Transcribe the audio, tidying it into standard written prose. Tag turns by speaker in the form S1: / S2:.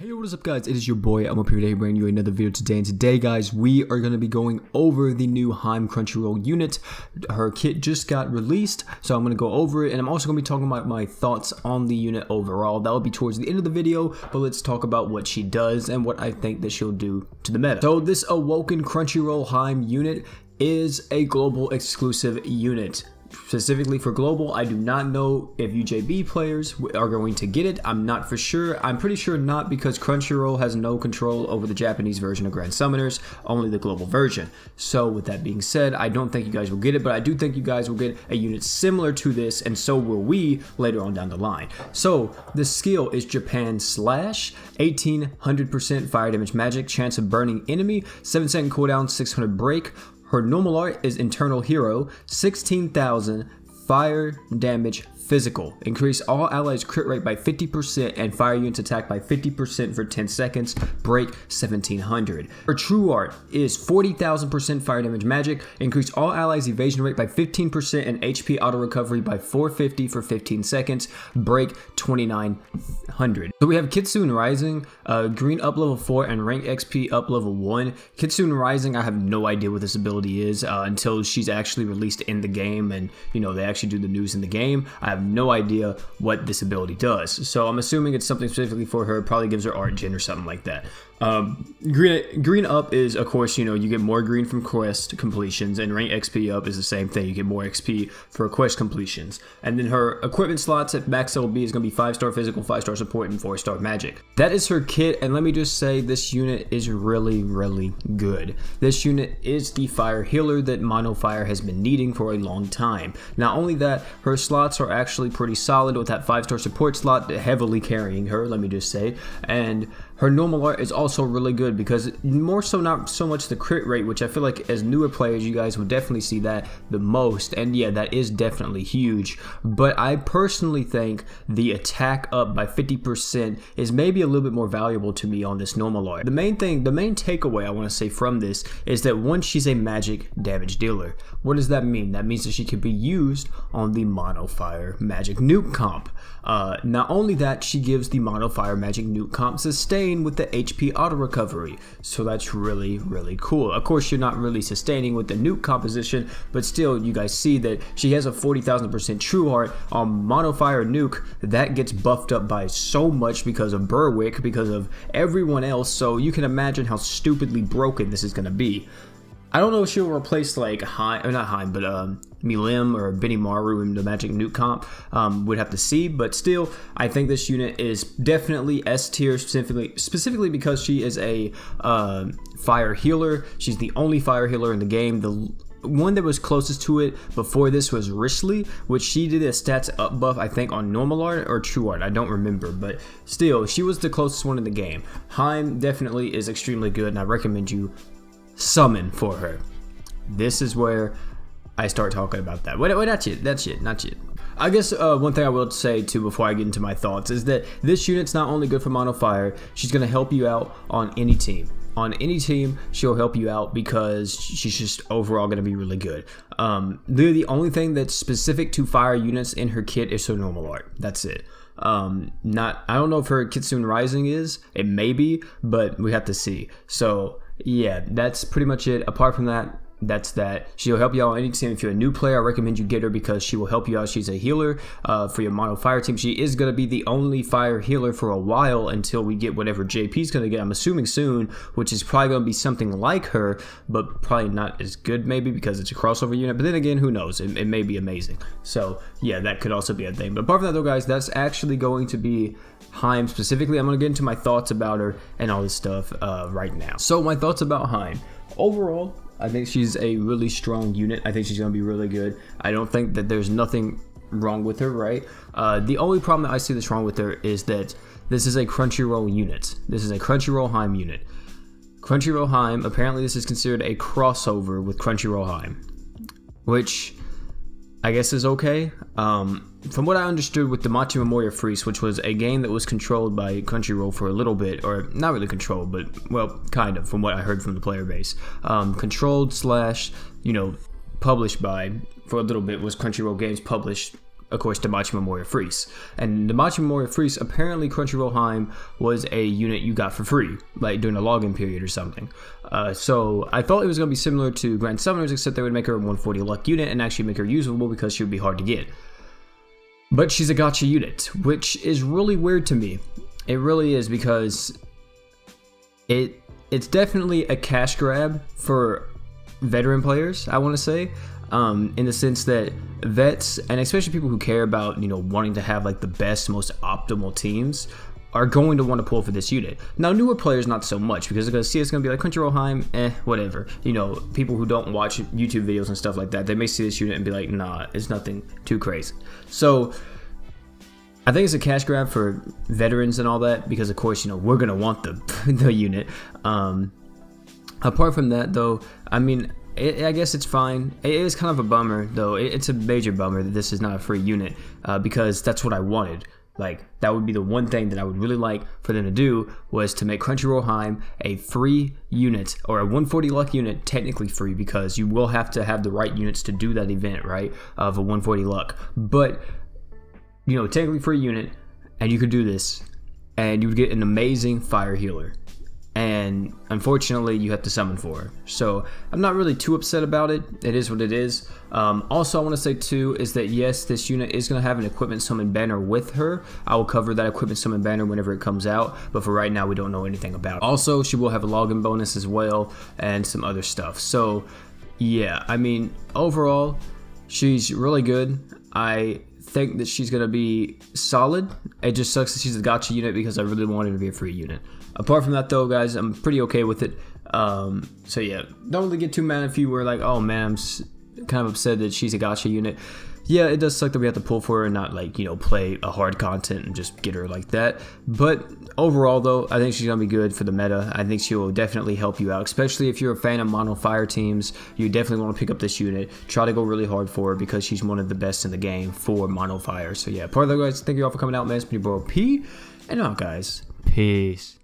S1: Hey, what is up guys, it is your boy, I'm up here today bringing you another video today, and today guys, we are going to be going over the new Hime Crunchyroll unit. Her kit just got released, so I'm going to go over it, and I'm also going to be talking about my thoughts on the unit overall. That will be towards the end of the video, but let's talk about what she does and what I think that she'll do to the meta. So this Awoken Crunchyroll Hime unit is a global exclusive unit. Specifically for global, I do not know if UJB players are going to get it. I'm not for sure. I'm pretty sure not, because Crunchyroll has no control over the Japanese version of Grand Summoners, only the global version. So with that being said, I don't think you guys will get it, but I do think you guys will get a unit similar to this, and so will we later on down the line. So the skill is Japan Slash, 1800% fire damage magic, chance of burning enemy, 7-second cooldown, 600 break. Her normal art is Internal Hero, 16,000 fire damage physical. Increase all allies crit rate by 50% and fire units attack by 50% for 10 seconds. Break 1700. Her true art is 40,000% fire damage magic. Increase all allies evasion rate by 15% and HP auto recovery by 450 for 15 seconds. Break 2900. So we have Kitsune Rising, green up level 4 and rank XP up level 1. Kitsune Rising, I have no idea what this ability is until she's actually released in the game, and you know, they actually do the news in the game. I have no idea what this ability does, so I'm assuming it's something specifically for her. Probably gives her art gen or something like that. Green up is, of course, you know, you get more green from quest completions, and rank XP up is the same thing. You get more XP for quest completions. And then her equipment slots at max LB is going to be 5-star physical, 5-star support, and 4-star magic. That is her kit, and let me just say, this unit is really good. This unit is the fire healer that Mono Fire has been needing for a long time. Not only that, her slots are actually pretty solid, with that 5-star support slot heavily carrying her, let me just say. And her normal art is also really good, because more so not so much the crit rate, which I feel like as newer players you guys would definitely see that the most, and yeah, that is definitely huge. But I personally think the attack up by 50% is maybe a little bit more valuable to me on this normal art. The main takeaway I want to say from this is that, one, she's a magic damage dealer. What does that mean? That means that she can be used on the Mono Fire magic nuke comp. Not only that, she gives the Mono Fire magic nuke comp sustain with the HP auto recovery, so that's really cool. Of course, you're not really sustaining with the nuke composition, but still, you guys see that she has a 40,000% true art on Mono Fire nuke. That gets buffed up by so much because of Berwick, because of everyone else, so you can imagine how stupidly broken this is going to be. I don't know if she'll replace like Hime, or not Hime, but Milim or Benimaru in the Magic Nuke comp. Would have to see, but still, I think this unit is definitely S tier, specifically because she is a fire healer. She's the only fire healer in the game. The one that was closest to it before this was Rishley, which she did a stats up buff, I think, on normal art or true art, I don't remember, but still, she was the closest one in the game. Hime definitely is extremely good, and I recommend you summon for her. This is where I start talking about that. Wait, that's it. I guess one thing I will say too before I get into my thoughts is that this unit's not only good for Mono Fire, she's going to help you out on any team. On any team, she'll help you out because she's just overall going to be really good. The only thing that's specific to fire units in her kit is her normal art. That's it. I don't know if her Kitsune Rising is. It may be, but we have to see. So yeah, that's pretty much it. Apart from that, that's that. She'll help you out on any team. If you're a new player, I recommend you get her because she will help you out. She's a healer for your Mono Fire team. She is going to be the only fire healer for a while until we get whatever JP's going to get. I'm assuming soon, which is probably going to be something like her, but probably not as good maybe because it's a crossover unit. But then again, who knows? It may be amazing. So yeah, that could also be a thing. But apart from that though, guys, that's actually going to be Hime specifically. I'm going to get into my thoughts about her and all this stuff right now. So my thoughts about Hime. Overall, I think she's a really strong unit. I think she's going to be really good. I don't think that there's nothing wrong with her, right? The only problem that I see that's wrong with her is that this is a Crunchyroll unit. This is a Crunchyroll Hime unit. Crunchyroll Hime, apparently this is considered a crossover with Crunchyroll Hime, which I guess is okay. From what I understood with the Machi Memoria Freeze, which was a game that was controlled by Crunchyroll for a little bit, or not really controlled, but well, kind of, from what I heard from the player base. Controlled / published by, for a little bit, was Crunchyroll Games published of course, Damachi Memoria Freeze. And Damachi Memoria Freeze, apparently Crunchyroll Hime was a unit you got for free, like during a login period or something. So I thought it was going to be similar to Grand Summoners, except they would make her a 140 luck unit and actually make her usable because she would be hard to get. But she's a gacha unit, which is really weird to me. It really is, because it's definitely a cash grab for veteran players, I want to say, in the sense that vets, and especially people who care about, you know, wanting to have like the best, most optimal teams, are going to want to pull for this unit. Now, newer players not so much, because they're going to see it's going to be like Crunchyroll Hime, whatever. You know, people who don't watch YouTube videos and stuff like that, they may see this unit and be like, nah, it's nothing too crazy. So I think it's a cash grab for veterans and all that, because of course, you know, we're going to want the unit. Apart from that, though, I mean, I guess it's fine. It is kind of a bummer, though. It's a major bummer that this is not a free unit, because that's what I wanted. Like, that would be the one thing that I would really like for them to do, was to make Crunchyroll Hime a free unit, or a 140 luck unit, technically free, because you will have to have the right units to do that event, right, of a 140 luck. But, you know, technically free unit, and you could do this, and you would get an amazing fire healer. And unfortunately, you have to summon for her. So I'm not really too upset about it. It is what it is. Also, I want to say too is that yes, this unit is going to have an equipment summon banner with her. I will cover that equipment summon banner whenever it comes out, but for right now, we don't know anything about it. Also, she will have a login bonus as well, and some other stuff. So yeah, I mean, overall, she's really good. I think that she's going to be solid. It just sucks that she's a gacha unit, because I really wanted her to be a free unit. Apart from that, though, guys, I'm pretty okay with it. So yeah, don't really get too mad if you were like, oh man, I'm kind of upset that she's a gacha unit. Yeah, it does suck that we have to pull for her and not, like, you know, play a hard content and just get her like that. But overall, though, I think she's going to be good for the meta. I think she will definitely help you out, especially if you're a fan of mono fire teams. You definitely want to pick up this unit. Try to go really hard for her, because she's one of the best in the game for mono fire. So yeah, part of that, guys, thank you all for coming out, man. It's been your boy P, and out, guys. Peace.